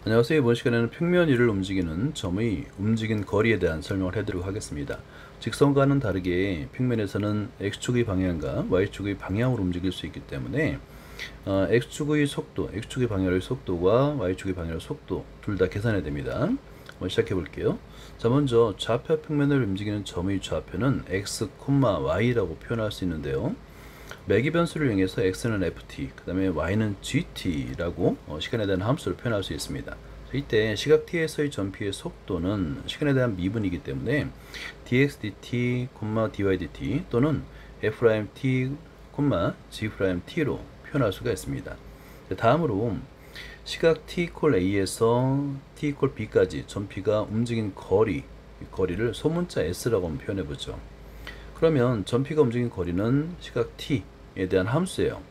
안녕하세요. 이번 시간에는 평면 위를 움직이는 점의 움직인 거리에 대한 설명을 해드리도록 하겠습니다. 직선과는 다르게 평면에서는 X축의 방향과 Y축의 방향으로 움직일 수 있기 때문에 X축의 속도, X축의 방향의 속도와 Y축의 방향의 속도 둘 다 계산해야 됩니다. 한번 시작해 볼게요. 자, 먼저 좌표 평면을 움직이는 점의 좌표는 X, Y라고 표현할 수 있는데요. 매기 변수를 이용해서 x는 ft, 그 다음에 y는 gt라고 시간에 대한 함수를 표현할 수 있습니다. 이때 시각 t에서의 전피의 속도는 시간에 대한 미분이기 때문에 dx dt, dy dt 또는 f't, g't로 표현할 수가 있습니다. 다음으로 시각 t = a에서 t = b까지 전피가 움직인 거리를 소문자 s라고 한번 표현해 보죠. 그러면 전피가 움직인 거리는 시각 t에 대한 함수예요.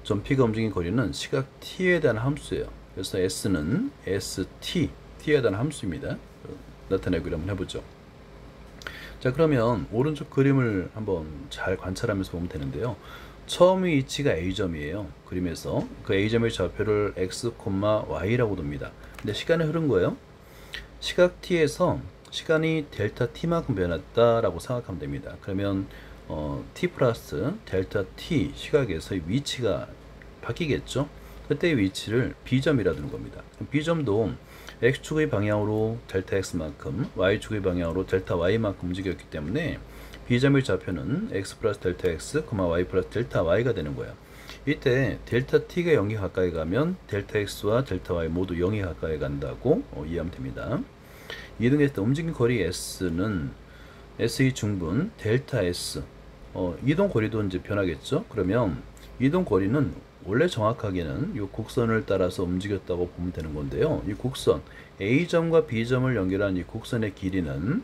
전피가 움직인 거리는 시각 t에 대한 함수예요. 그래서 s는 st, t에 대한 함수입니다. 나타내기로 한번 해보죠. 자, 그러면 오른쪽 그림을 한번 잘 관찰하면서 보면 되는데요. 처음의 위치가 A점이에요. 그림에서 그 A점의 좌표를 x, y라고 둡니다. 근데 시간이 흐른 거예요. 시각 t에서 시간이 델타 t만큼 변했다라고 생각하면 됩니다. 그러면 t 플러스 델타 t 시각에서의 위치가 바뀌겠죠. 그때의 위치를 b점이라 두는 겁니다. b점도 x축의 방향으로 델타 x만큼 y축의 방향으로 델타 y만큼 움직였기 때문에 b점의 좌표는 x 플러스 델타 x, y 플러스 델타 y가 되는 거예요. 이때 델타 t가 0에 가까이 가면 델타 x와 델타 y 모두 0에 가까이 간다고 이해하면 됩니다. 이동했을 때 움직인 거리 s는 s의 중분 델타 s, 이동 거리도 이제 변하겠죠. 그러면 이동 거리는 원래 정확하게는 이 곡선을 따라서 움직였다고 보면 되는 건데요. 이 곡선 A점과 B점을 연결한 이 곡선의 길이는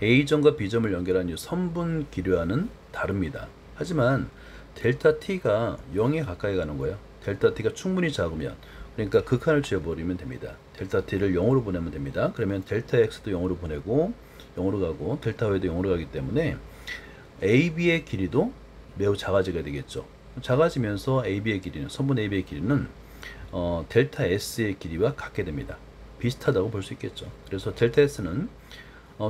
A점과 B점을 연결한 이 선분 길이와는 다릅니다. 하지만 델타 t가 0에 가까이 가는 거예요. 델타 t가 충분히 작으면, 그러니까 극한을 지어버리면 됩니다. 델타 t를 0으로 보내면 됩니다. 그러면 델타 x도 0으로 보내고 0으로 가고 델타 y도 0으로 가기 때문에 AB의 길이도 매우 작아지게 되겠죠. 작아지면서 AB의 길이는, 선분 AB의 길이는 델타 S의 길이와 같게 됩니다. 비슷하다고 볼 수 있겠죠. 그래서 델타 S는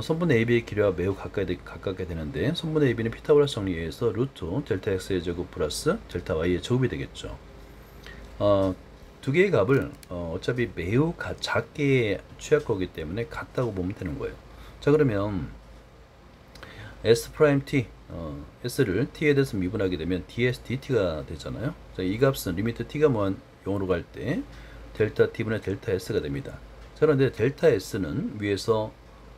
선분 AB의 길이와 매우 가깝게 되는데, 선분 AB는 피타고라스 정리에 의해서 루트 델타 X의 제곱 플러스 델타 Y의 제곱이 되겠죠. 두 개의 값을 어차피 매우 작게 취할 거기 때문에 같다고 보면 되는 거예요. 자, 그러면 S'T, S를 T에 대해서 미분하게 되면 ds dt가 되잖아요. 자, 이 값은 리미트 T가 무한 0으로 갈 때 델타 T분의 델타 S가 됩니다. 자, 그런데 델타 S는 위에서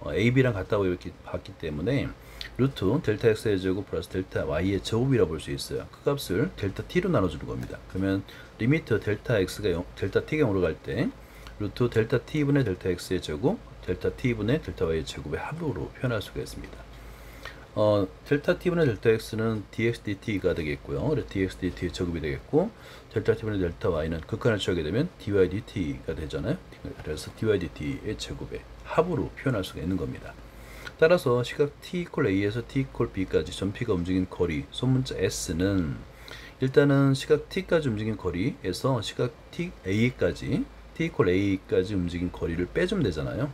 AB랑 같다고 이렇게 봤기 때문에 루트 델타 X의 제곱 플러스 델타 Y의 제곱이라고 볼 수 있어요. 그 값을 델타 T로 나눠주는 겁니다. 그러면 리미트 델타 X가 델타 T가 0으로 갈 때 루트 델타 T분의 델타 X의 제곱 델타 T분의 델타 Y의 제곱의 합으로 표현할 수가 있습니다. 델타 t분의 델타 x는 dx dt가 되겠고요. 그래서 dx dt의 제곱이 되겠고, 델타 t분의 델타 y는 극한을 취하게 되면 dy dt가 되잖아요. 그래서 dy dt의 제곱의 합으로 표현할 수가 있는 겁니다. 따라서 시각 t = a에서 t = b까지 전피가 움직인 거리, 소문자 s는 일단은 시각 t까지 움직인 거리에서 시각 t a까지 움직인 거리를 빼주면 되잖아요.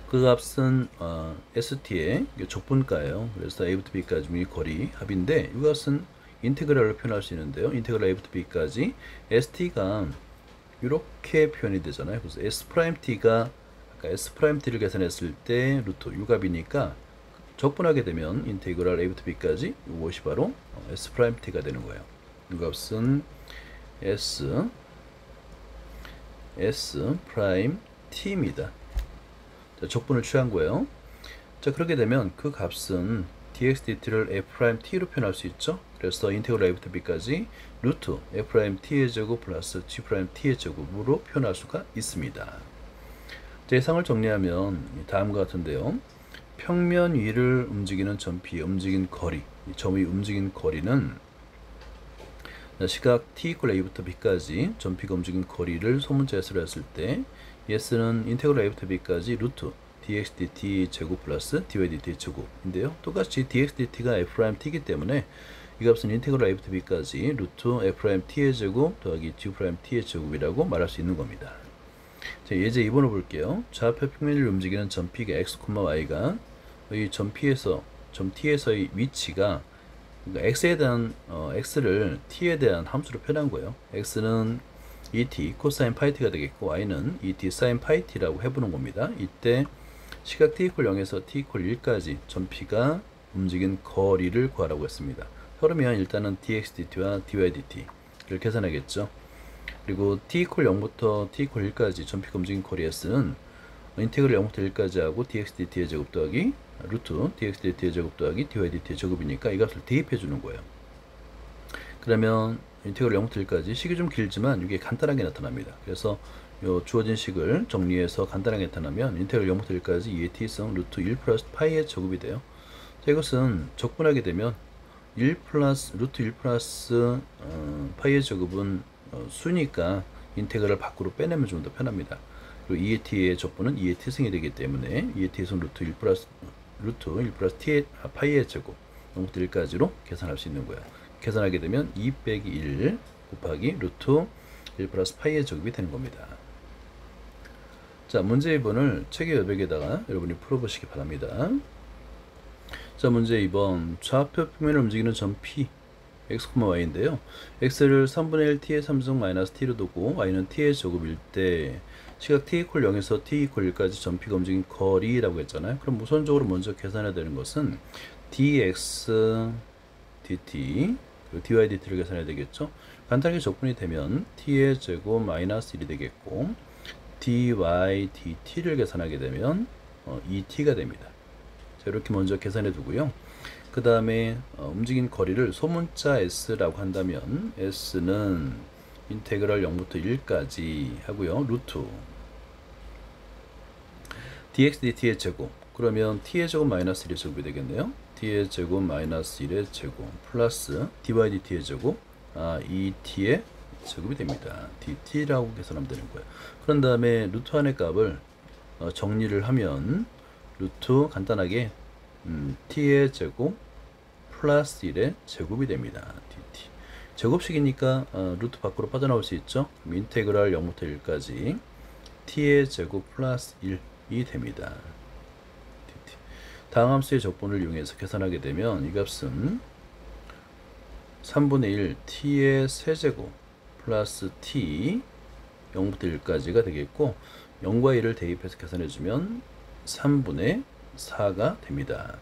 그 값은 ST의 족분가예요. 그래서 A부터 B까지 이 거리 합인데, 이 값은 인테그랄로 표현할 수 있는데요. 인테그랄 A부터 B까지 ST가 이렇게 표현이 되잖아요. 그래서 S'T가 아까 S'T를 계산했을 때 루트 U 값이니까 적분하게 되면 인테그랄 A부터 B까지 이것이 바로 S'T가 되는 거예요. 이 값은 S'T입니다. 적분을 취한 거예요. 자, 그렇게 되면 그 값은 dx dt를 f't로 표현할 수 있죠. 그래서 인테그랄 a부터 b까지 루트 f't의 제곱 플러스 g't의 제곱으로 표현할 수가 있습니다. 예상을 정리하면 다음과 같은데요. 평면 위를 움직이는 점피의 움직인 거리, 점의 움직인 거리는 시각 t = a부터 b까지 점피가 움직인 거리를 소문자 s로 했을 때 s는 인테그랄 a부터 b까지 루트 dx dt 제곱 플러스 dy dt 제곱인데요. 똑같이 dx dt가 f't이기 때문에 이 값은 인테그럴 a부터 b까지 루트 f't의 제곱 더하기 g't의 제곱이라고 말할 수 있는 겁니다. 자, 예제 2번을 볼게요. 좌표 평면을 움직이는 점 P가 x, y가 이 점 P에서 점 T에서의 위치가 그러니까 x에 대한 x를 t에 대한 함수로 표현한 거예요. x는 et 코사인 파이 t가 되겠고 y는 et 사인 파이 t라고 해보는 겁니다. 이때 시각 t 이퀄 0에서 t 이퀄 1까지 점 P가 움직인 거리를 구하라고 했습니다. 그러면 일단은 dx dt와 dy dt를 계산하겠죠. 그리고 t 이퀄 0부터 t 이퀄 1까지 점 P가 움직인 거리 s는 인테그럴 0부터 1까지 하고 dx dt의 제곱 더하기 루트 dx dt의 제곱 더하기 dy dt의 제곱이니까 이 값을 대입해 주는 거예요. 그러면 인테그럴 0부터 1까지 식이 좀 길지만 이게 간단하게 나타납니다. 그래서 요 주어진 식을 정리해서 간단하게 나타나면 인테그럴 0부터 1까지 2의 t승 루트 1 플러스 파이의 제곱이 돼요. 자, 이것은 적분하게 되면 1 플러스 루트 1 플러스 파이의 제곱은 수니까 인테그럴 밖으로 빼내면 좀 더 편합니다. 그리고 2의 t의 적분은 2의 t승이 되기 때문에 2의 t승 루트 1 플러스 t의 파이의 제곱 0부터 1까지로 계산할 수 있는 거예요. 계산하게 되면 2 빼기 1 곱하기 루트 1 플러스 파이의 제곱이 되는 겁니다. 자, 문제 2번을 책의 여백에다가 여러분이 풀어보시기 바랍니다. 자, 문제 2번 좌표 평면을 움직이는 점 P x, y인데요. x를 3분의 1 t의 3승 마이너스 t로 두고 y는 t의 제곱일 때 시각 t 이퀄 0에서 t 이퀄 1까지 점 P가 움직인 거리라고 했잖아요. 그럼 우선적으로 먼저 계산해야 되는 것은 dx dt 그리고 dy dt를 계산해야 되겠죠. 간단하게 적분이 되면 t의 제곱 마이너스 1이 되겠고 dy dt를 계산하게 되면 2t가 됩니다. 자, 이렇게 먼저 계산해 두고요. 그 다음에 움직인 거리를 소문자 s라고 한다면 s는 인테그럴 0부터 1까지 하고요. 루트 dx dt의 제곱 그러면 t의 제곱 마이너스 1의 제곱이 되겠네요. t의 제곱 마이너스 1의 제곱 플러스 dy dt의 제곱 2t의 제곱이 됩니다. dt라고 계산하면 되는 거예요. 그런 다음에 루트 안의 값을 정리를 하면 루트 간단하게 t의 제곱 플러스 1의 제곱이 됩니다. dt 제곱식이니까 루트 밖으로 빠져나올 수 있죠. 그럼 인테그랄 0부터 1까지 t의 제곱 플러스 1이 됩니다. dt 다음 함수의 적분을 이용해서 계산하게 되면 이 값은 3분의 1 t의 세제곱 플러스 t 0부터 1까지가 되겠고 0과 1을 대입해서 계산해주면 3분의 4가 됩니다.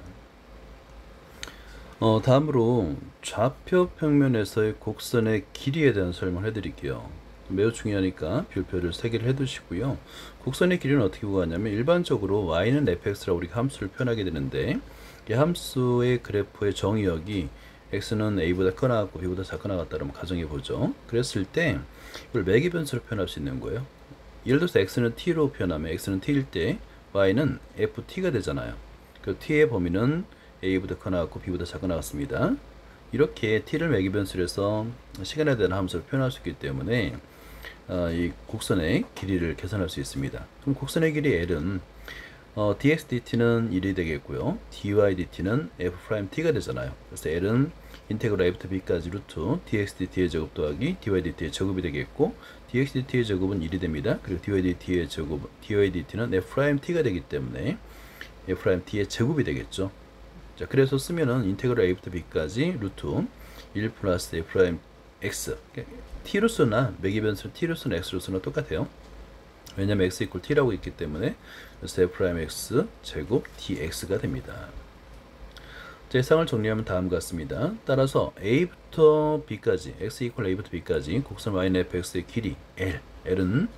다음으로 좌표 평면에서의 곡선의 길이에 대한 설명을 해드릴게요. 매우 중요하니까 별표를 3개를 해두시고요. 곡선의 길이는 어떻게 구하냐면 일반적으로 y는 fx라고 우리가 함수를 표현하게 되는데 이 함수의 그래프의 정의역이 x는 a보다 커나갔고 b보다 작거나 같다라고 가정해보죠. 그랬을 때 이걸 매개 변수로 표현할 수 있는 거예요. 예를 들어서 x는 t로 표현하면 x는 t일 때 y는 ft가 되잖아요. 그 t의 범위는 a보다 커나갔고 b보다 작거나갔습니다. 이렇게 t를 매개 변수로 해서 시간에 대한 함수를 표현할 수 있기 때문에 이 곡선의 길이를 계산할 수 있습니다. 그럼 곡선의 길이 l은 dx dt는 1이 되겠고요. dy dt는 f't가 되잖아요. 그래서 l은 인테그럴 a부터 b까지 루트 dx dt의 제곱 더하기 dy dt의 제곱이 되겠고 dx dt의 제곱은 1이 됩니다. 그리고 dy dt의 제곱 dy dt는 f't가 되기 때문에 f't의 제곱이 되겠죠. 자, 그래서 쓰면은 인테그럴 a부터 b까지 루트 1 플러스 f'x t로서나 매개변수 t로서나 x로서나 똑같아요. 왜냐면 x 이퀄 t라고 있기 때문에 그래서 f'x 제곱 dx가 됩니다. 자, 해상을 정리하면 다음과 같습니다. 따라서 a부터 b까지 x 이퀄 a부터 b까지 곡선 y는 fx의 길이 l은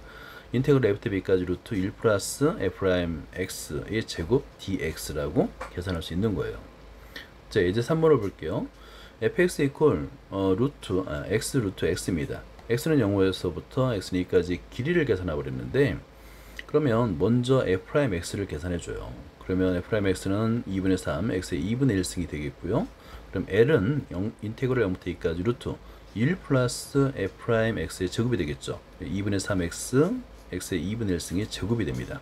인테그럴 a부터 b까지 루트 1 플러스 f'x의 제곱 dx라고 계산할 수 있는 거예요. 자, 이제 3번을 볼게요. fx 이퀄 x 루트 x입니다. x는 0에서부터 x는 2까지 길이를 계산하고 그랬는데 그러면 먼저 f'x를 계산해줘요. 그러면 f'x는 2분의 3, x의 2분의 1승이 되겠고요. 그럼 l은 인테그럴 0부터 2까지 루트 1 플러스 f'x의 제곱이 되겠죠. 2분의 3x, x의 2분의 1승이 제곱이 됩니다.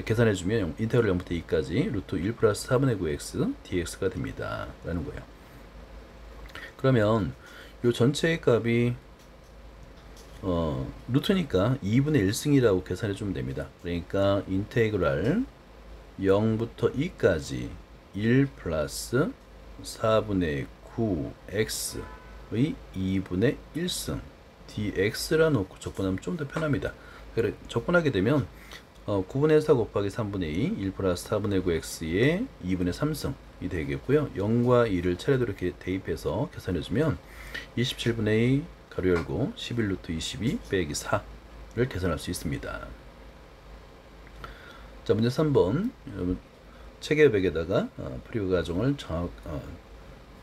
계산해주면 인테그럴 0부터 2까지 루트 1 플러스 4분의 9x dx가 됩니다. 라는 거예요. 그러면 요 전체의 값이 루트니까 2분의 1승이라고 계산해 주면 됩니다. 그러니까 인테그랄 0부터 2까지 1 플러스 4분의 9x의 2분의 1승 dx라 놓고 적분하면 좀 더 편합니다. 그래 적분하게 되면 9분의 4 곱하기 3분의 2 1 플러스 4분의 9x의 2분의 3승이 되겠고요. 0과 2를 차례대로 이렇게 대입해서 계산해주면 27분의 2 가로 열고 11루트 22 빼기 4를 계산할 수 있습니다. 자, 문제 3번. 체계백에다가 풀이 과정을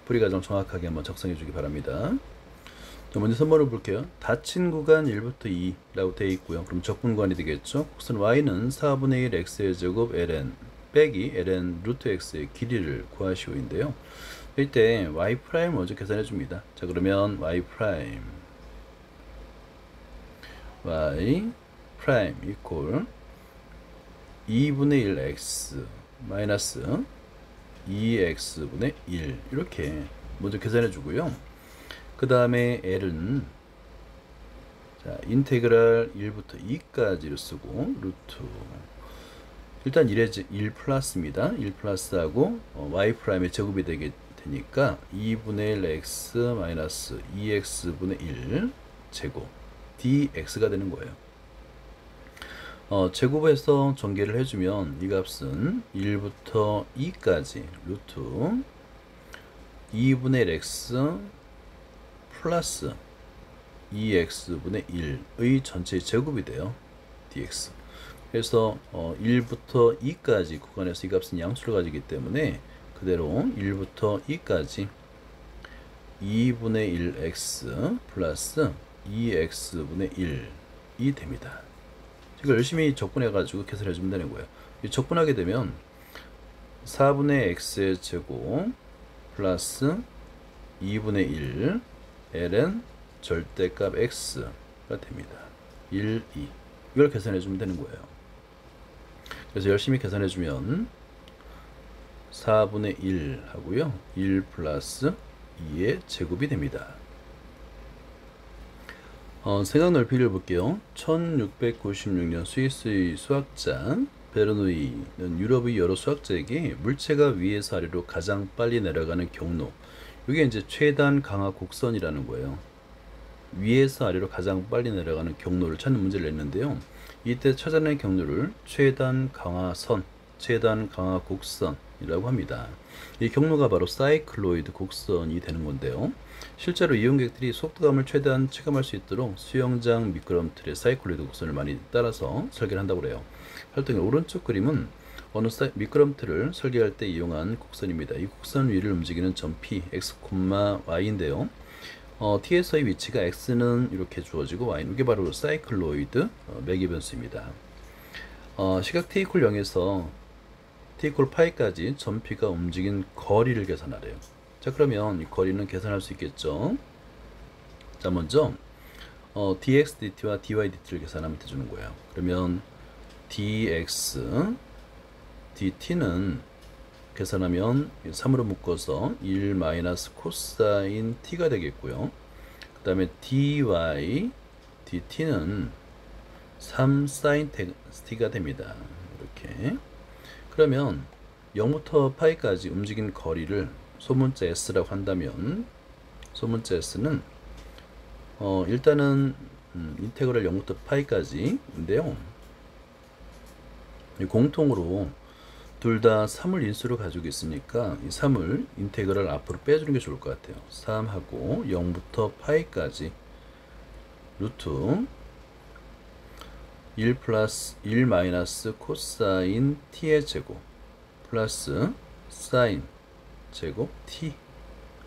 풀이 과정 정확하게 한번 작성해 주기 바랍니다. 자, 먼저 3번을 볼게요. 닫힌 구간 1부터 2라고 되어 있고요. 그럼 적분구간이 되겠죠. 곡선 y는 4분의 1 x의 제곱 ln 빼기 ln 루트 x의 길이를 구하시오인데요. 이때 y 프라임 먼저 계산해 줍니다. 자, 그러면 y 프라임 이퀄 2분의 1 x 마이너스 2x분의 1 이렇게 먼저 계산해 주고요. 그 다음에 l은 자, 인테그랄 1부터 2까지를 쓰고 루트 일단 1 플러스입니다. 1 플러스하고 y 프라임의 제곱이 되니까 2분의 1 x 마이너스 2x분의 1 제곱 dx가 되는 거예요. 제곱해서 전개를 해주면 이 값은 1부터 2까지 루트 2분의 1 x 플러스 2x분의 1의 전체의 제곱이 돼요. dx. 그래서 1부터 2까지 구간에서 이 값은 양수를 가지기 때문에 그대로 1부터 2까지 2분의 1x 플러스 2x분의 1이 됩니다. 이걸 열심히 적분해가지고 계산해주면 되는 거예요. 적분하게 되면 4분의 x의 제곱 플러스 2분의 1 ln 절대값 x가 됩니다. 1, 2 이걸 계산해주면 되는 거예요. 그래서 열심히 계산해주면 4분의 1 하고요. 1 플러스 2의 제곱이 됩니다. 생각 넓이를 볼게요. 1696년 스위스의 수학자 베르누이는 유럽의 여러 수학자에게 물체가 위에서 아래로 가장 빨리 내려가는 경로, 이게 이제 최단 강하 곡선이라는 거예요. 위에서 아래로 가장 빨리 내려가는 경로를 찾는 문제를 냈는데요. 이때 찾아낸 경로를 최단 강하선, 최단 강하 곡선이라고 합니다. 이 경로가 바로 사이클로이드 곡선이 되는 건데요. 실제로 이용객들이 속도감을 최대한 체감할 수 있도록 수영장 미끄럼틀의 사이클로이드 곡선을 많이 따라서 설계를 한다고 그래요. 활동의 오른쪽 그림은 어느 미끄럼틀을 설계할 때 이용한 곡선입니다. 이 곡선 위를 움직이는 점 P, x, y인데요. t에서의 위치가 x는 이렇게 주어지고 y는 이게 바로 사이클로이드 매개 변수입니다. 시각 t 이퀄 0에서 t 이퀄 파이까지 점 P가 움직인 거리를 계산하래요. 자, 그러면 이 거리는 계산할 수 있겠죠. 자, 먼저 dx dt와 dy dt를 계산하면 되주는 거예요. 그러면 dx dt는 계산하면 3으로 묶어서 1 마이너스 코사인 t가 되겠고요. 그 다음에 dy dt는 3 사인 t가 됩니다. 이렇게. 그러면 0부터 파이까지 움직인 거리를 소문자 s라고 한다면 소문자 s는 일단은 인테그랄 0부터 파이까지인데요. 공통으로 둘 다 3을 인수로 가지고 있으니까 이 3을 인테그랄 앞으로 빼주는 게 좋을 것 같아요. 3하고 0부터 파이까지 루트 1 플러스 1 마이너스 코사인 t의 제곱 플러스 사인 제곱 t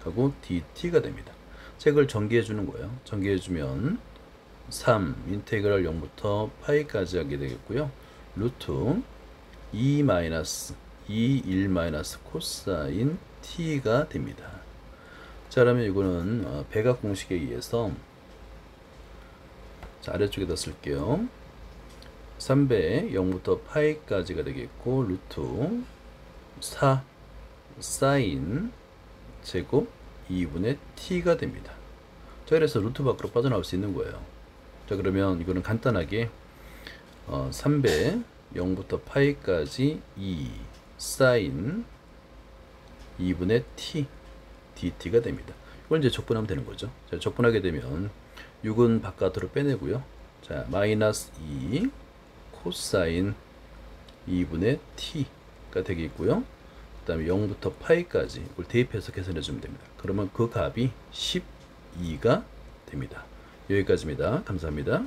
하고 dt가 됩니다. 이걸 전개해 주는 거예요. 전개해 주면 3 인테그랄 0부터 파이까지 하게 되겠고요. 루트 2 마이너스 2 1 마이너스 코사인 t가 됩니다. 자, 그러면 이거는 백악 공식에 의해서 자, 아래쪽에다 쓸게요. 3배 0부터 파이까지가 되겠고 루트 4 사인 제곱 2분의 t가 됩니다. 자, 그래서 루트 밖으로 빠져나올 수 있는 거예요. 자, 그러면 이거는 간단하게 3배 0부터 파이까지 2 사인 2분의 t dt가 됩니다. 이걸 이제 적분하면 되는 거죠. 자, 적분하게 되면 6은 바깥으로 빼내고요. 자, 마이너스 2 코사인 2분의 t가 되겠고요. 그 다음에 0부터 파이까지 이걸 대입해서 계산해 주면 됩니다. 그러면 그 값이 12가 됩니다. 여기까지입니다. 감사합니다.